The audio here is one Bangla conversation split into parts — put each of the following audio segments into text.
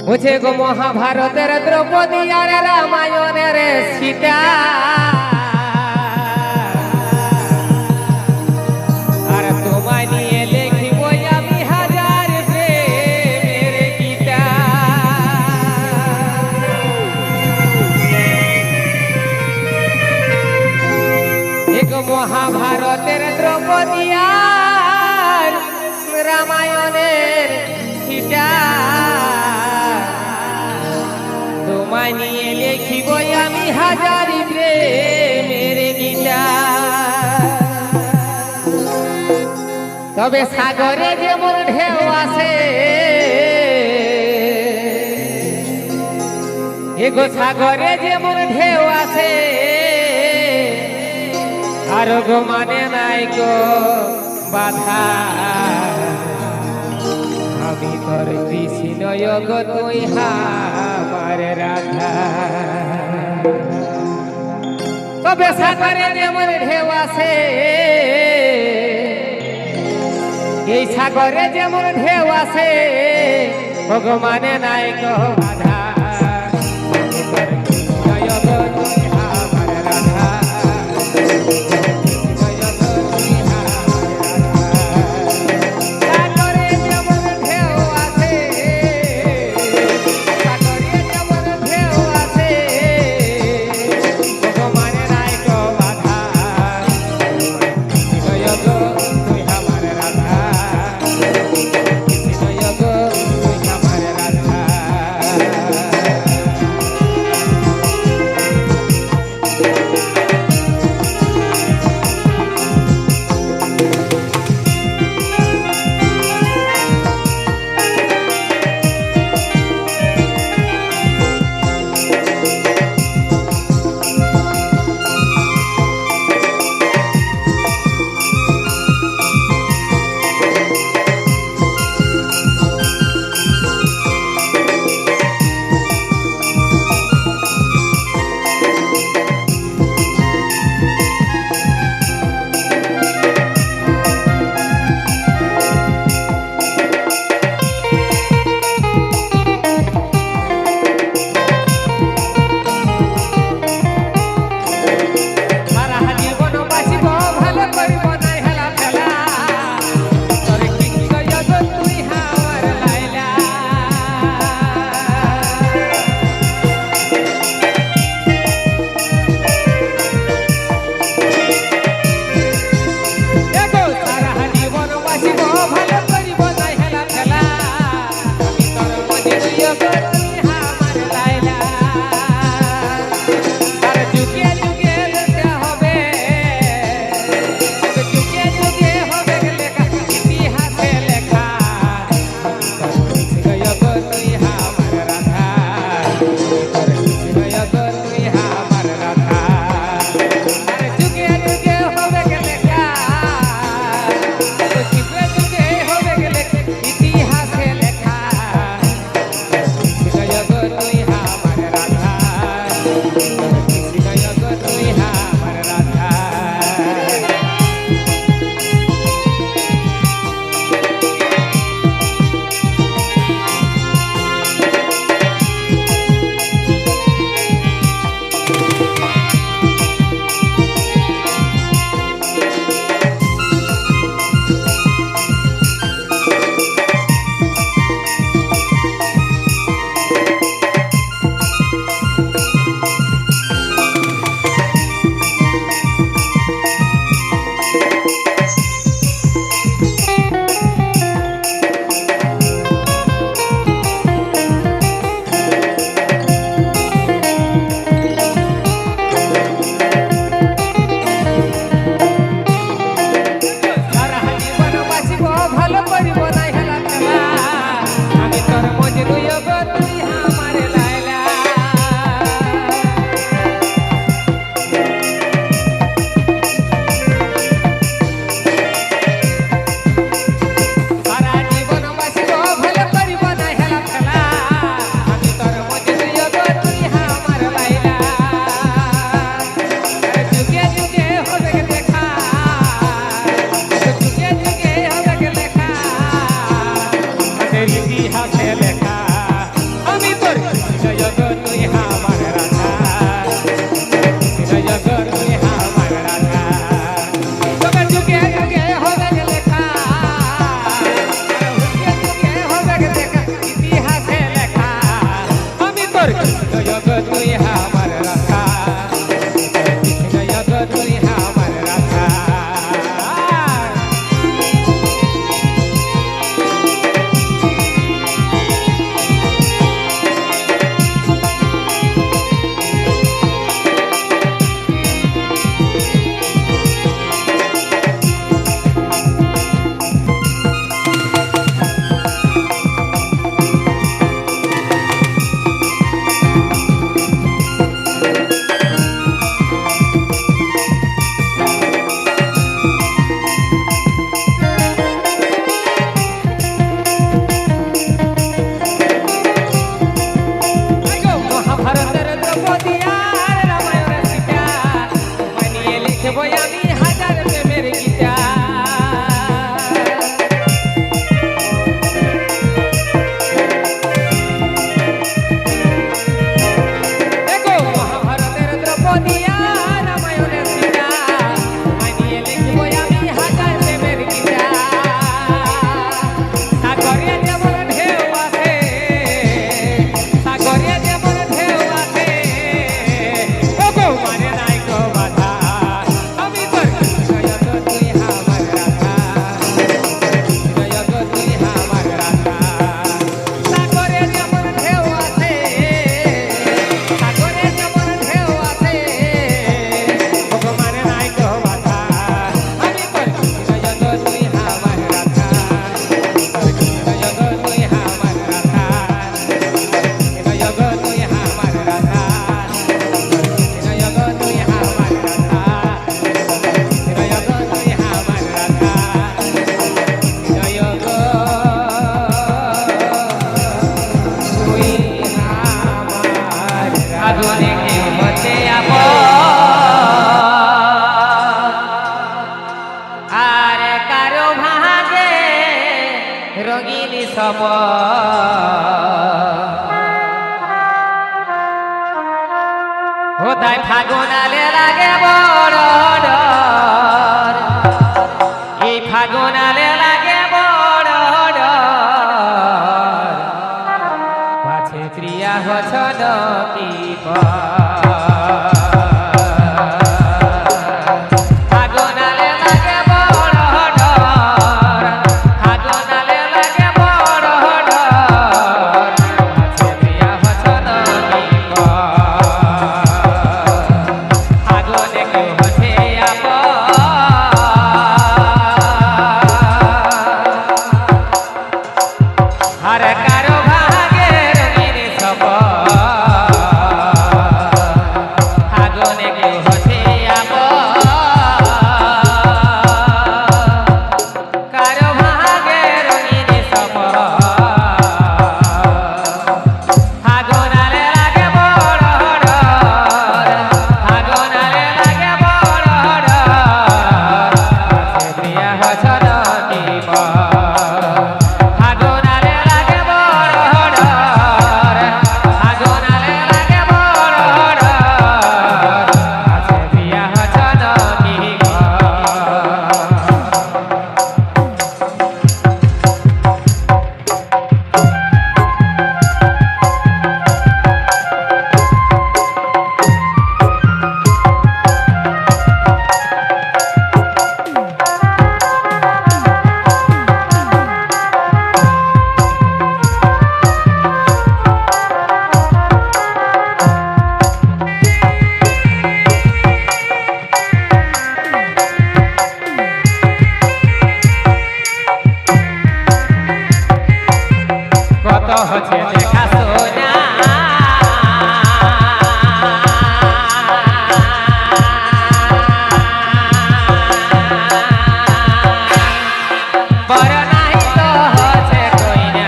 বুঝে গো মহাভারতের দ্রৌপদী আর রামায়ণের সীতা আর তোমায় নিয়ে লিখিব আমি হাজার প্রেমের গীতা। এক মহাভারতের দ্রৌপদী আর রামায়ণের সীতা তোমায় নিয়ে লিখিব আমি হাজার প্রেমের গীতা। তবে সাগরে যেমন ঢেউ আসে এগো সাগরে যেমন ঢেউ আসে আর গো মানে নাই গো বাধা আমি তোর কৃষ্ণ গো তুই আমার রাধা। তবে সাগরে যেমন ঢেউ আসে এই সাগরে যেমন ঢেউ আসে ভগবানে নাই গো বাধা আমি তোর কৃষ্ণ গো তুই আমার রাধা। তাই ফাগুনালে লাগে বড় ডর, এই ফাগুনালে লাগে বড় ডর, পাছে প্রিয়া হছন কি হচ্ছে দেখা সোনা বড় নাই তো হচ্ছে কই না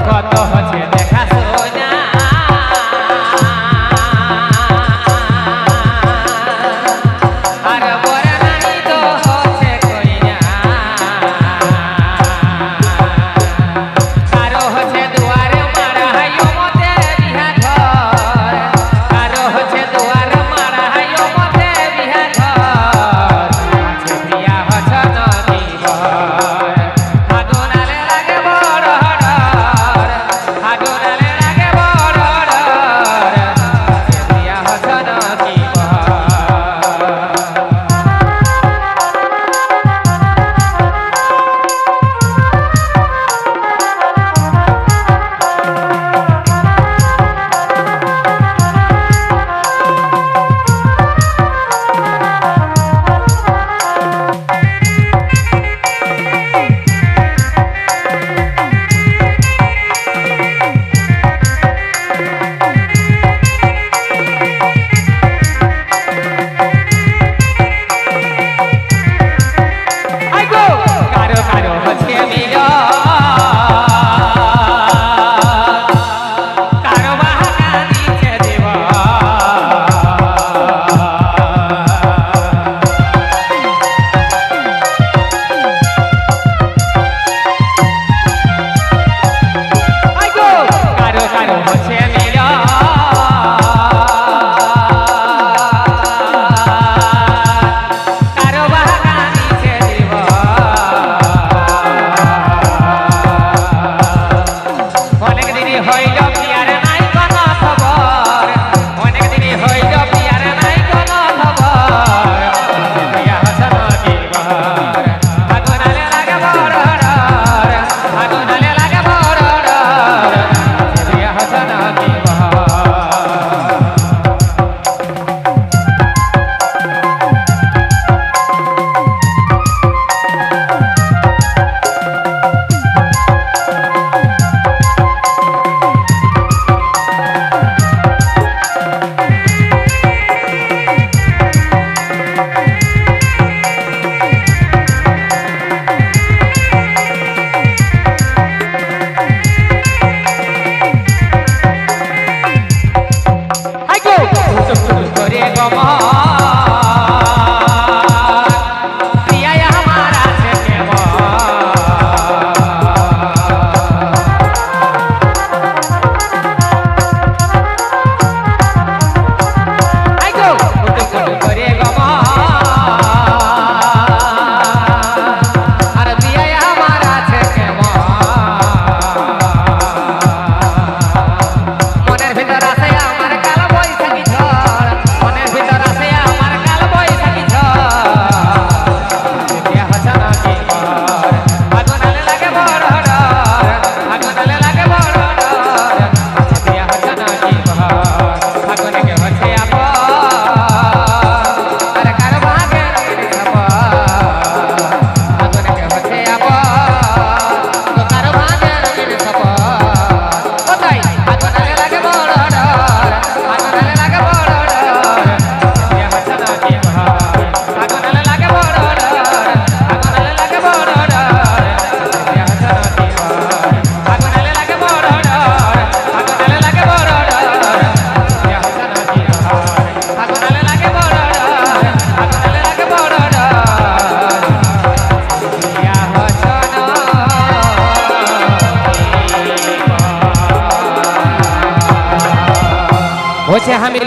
কত হচ্ছে দেখা সোনা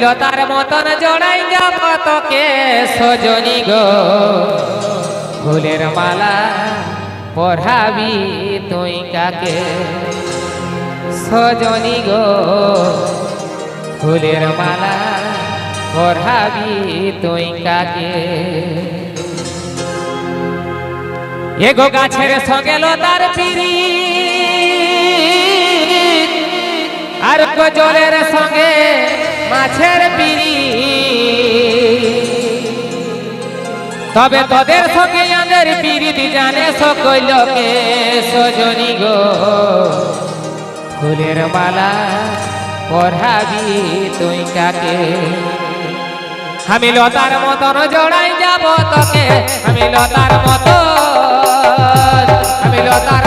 লতার মতন জড়াই যাব তোকে সজনী গো ফুলের মালা পড়াবি তুই কাকে সজনী গো ফুলের মালা পড়াবি তুই কাকে এগো গাছের সঙ্গে লতার পিরি আর জলের সঙ্গে মাছের পিরি তবে তোদের সঙ্গে আমাদের পিরিতি জানে সকল লোকে সজনী গো ফুলের মালা পড়াবি তুই কাকে আমি লতার মতন জড়াই যাব তোকে আমি লতার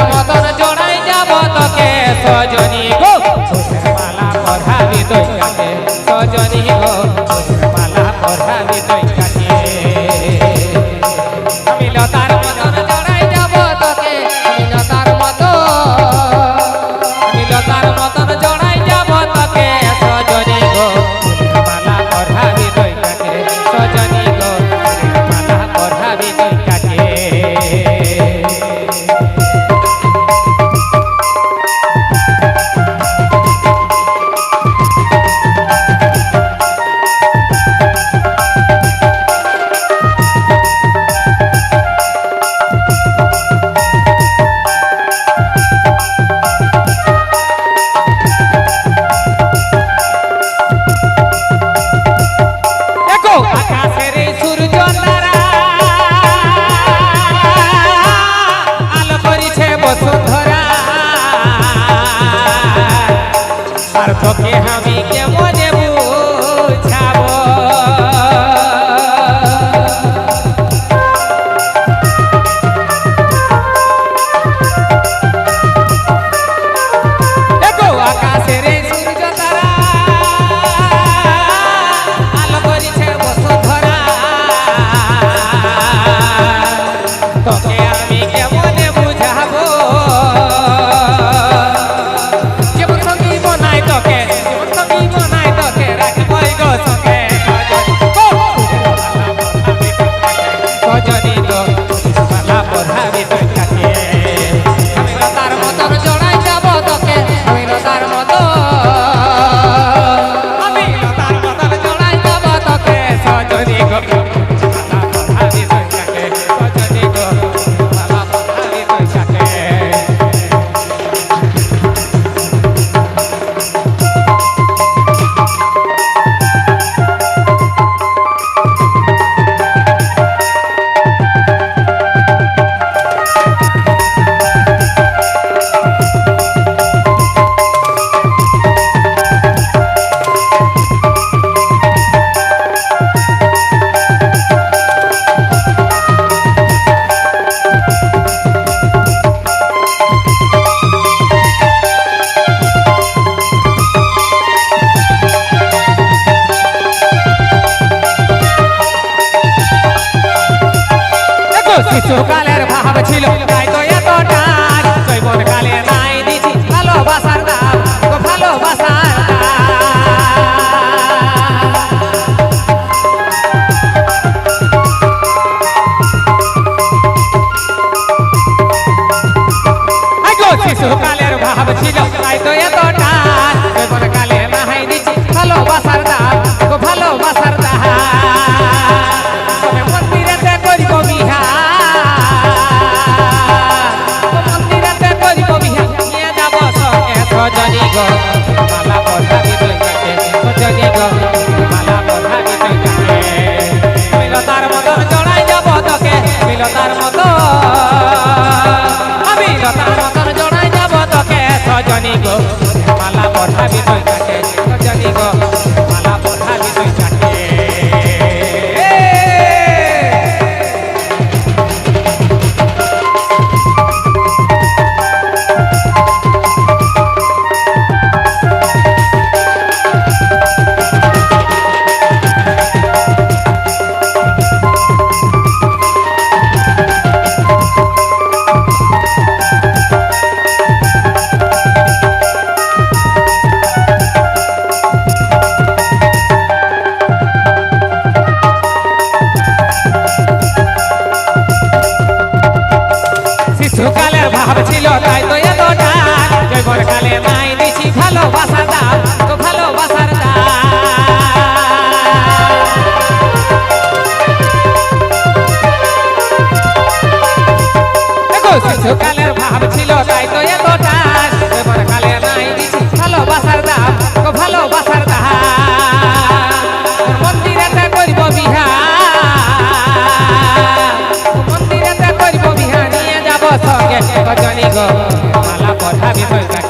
মতন জড়াই যাব তোকে সজনী গো ফুলের মালা পড়াবি তুই কাকে সজনী গো ফুলের মালা পড়াবি তুই কাকে আমি লতার মতন জড়াই যাব তোকে আমি লতার মতন জড়াই যাব তোকে সজনী গো ফুলের মালা পড়াবি তুই কাকে সজনী গো ফুলের মালা পড়াবি তুই কাকে আকাশের সূর্য তারা আলো করিছে বসুন্ধরা আর তোকে আমি কেমন বুঝাবো দেখো আকাশের সূর্য তারা আলো করিছে বসুন্ধরা তোকে আমি কেমন বুঝাবো জীবন সঙ্গী বনাই তোকে জীবন সঙ্গী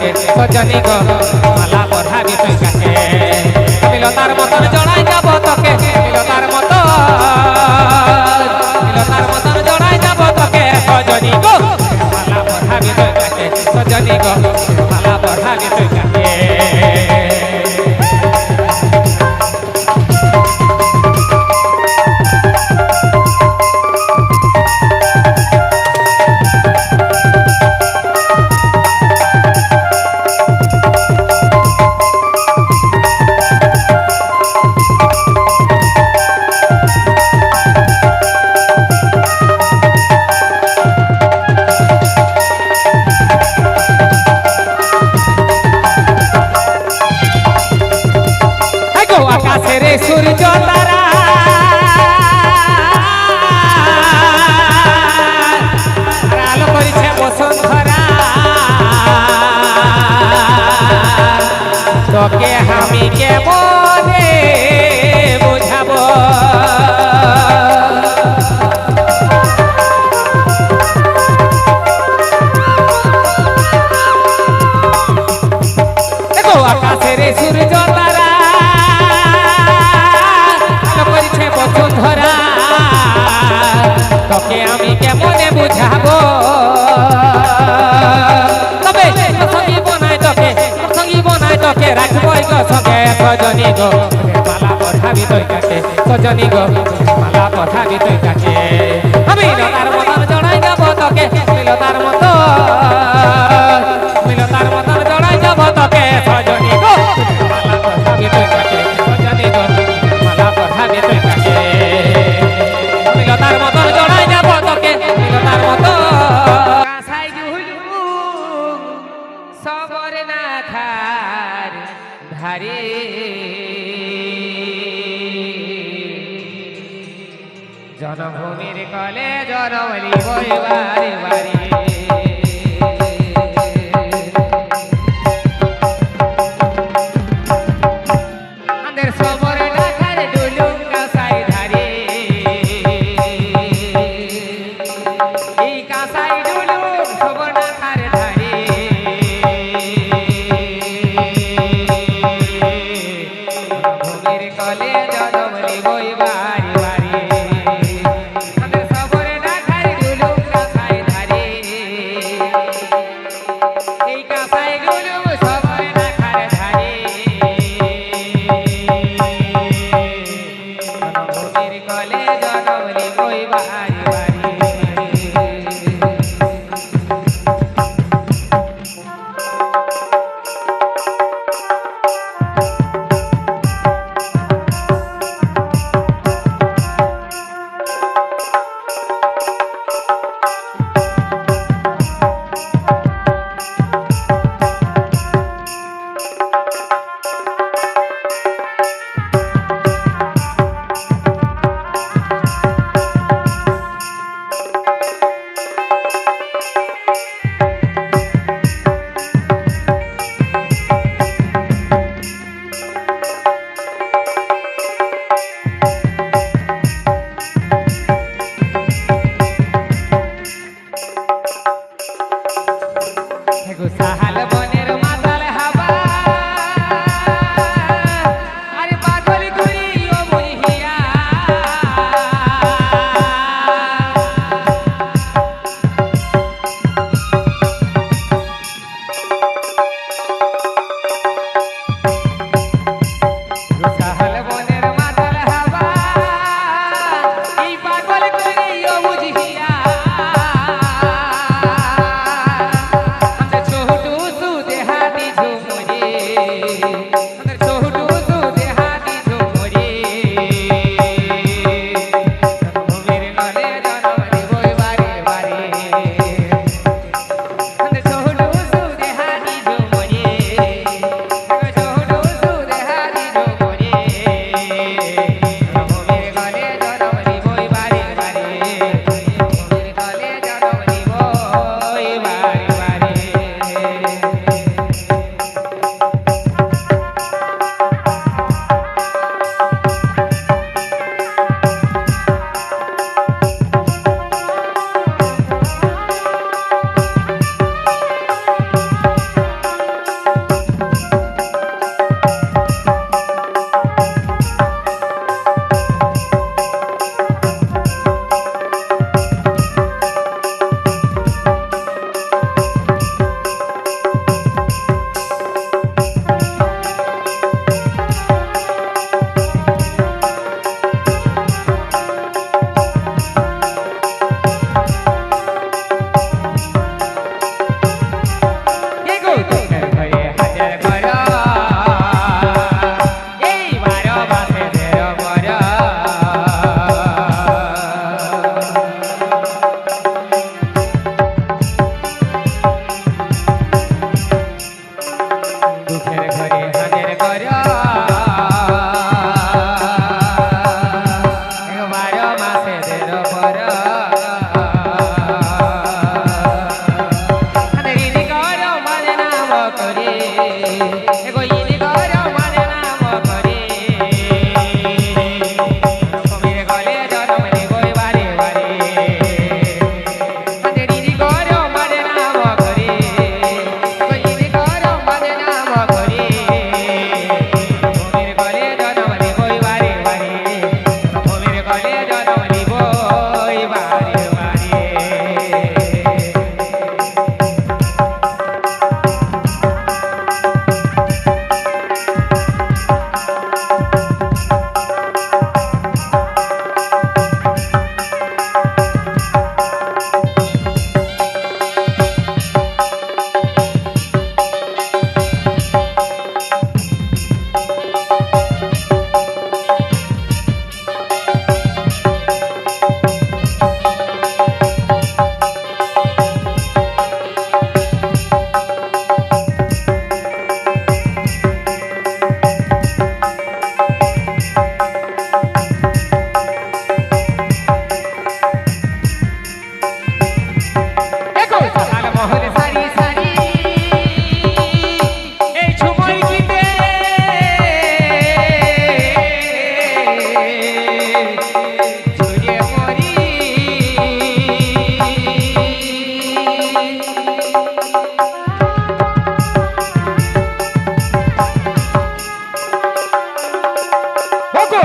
কাছে সজনী গো মালা পড়াবি তুই কাছে মিলতার মতন জড়াই যাব তোকে মিলতার মতন জড়াই যাব তোকে সজনী গো মালা পড়াবি তুই কাছে সজনী গো মালা পড়াবি তুই কাছে আকাশের সূর্য তারা আলো করেছে বসুন্ধরা তোকে আমি কেমনে বুঝাবো দেখো আকাশের সূর্য তারা বসুন্ধরা তোকে আমি কেমনে বুঝাবো তবে সঙ্গী বনাই তোকে রাখবই গো সঙ্গে সজনী গো মালা পঠাবি তুই কাছে সজনী গো মালা পঠাবি তুই কাছে আমি মিলতার মতন জড়াই যাব তোকে মিলতার মতন জড়াই যাব তোকে সজনী গো মালা পঠাবি তুই কাছে সজনী গো মালা পঠাবি তুই কাছে মিলতার মতন জড়াই যাব তোকে মিলতার মতন কাঁসাই জুলু সবর না থার ধারে জনভূমির কলে জনবলি বইবারে বারে আমাদের সবর ঢাকার ডুলুম কাঁসাই ধারে এই কাঁসাই ডুলুম সবর ঢাকার ধারে জনভূমির কলে জনবলি বইবারে বারে আমাদের সবর ঢাকার ডুলুম কাঁসাই ধারে এই কাঁসাই ডুলুম সবর ঢাকার ধারে জনভূমির কলে জনবলি বইবারে বারে ছড়িয়ে মরি ওগো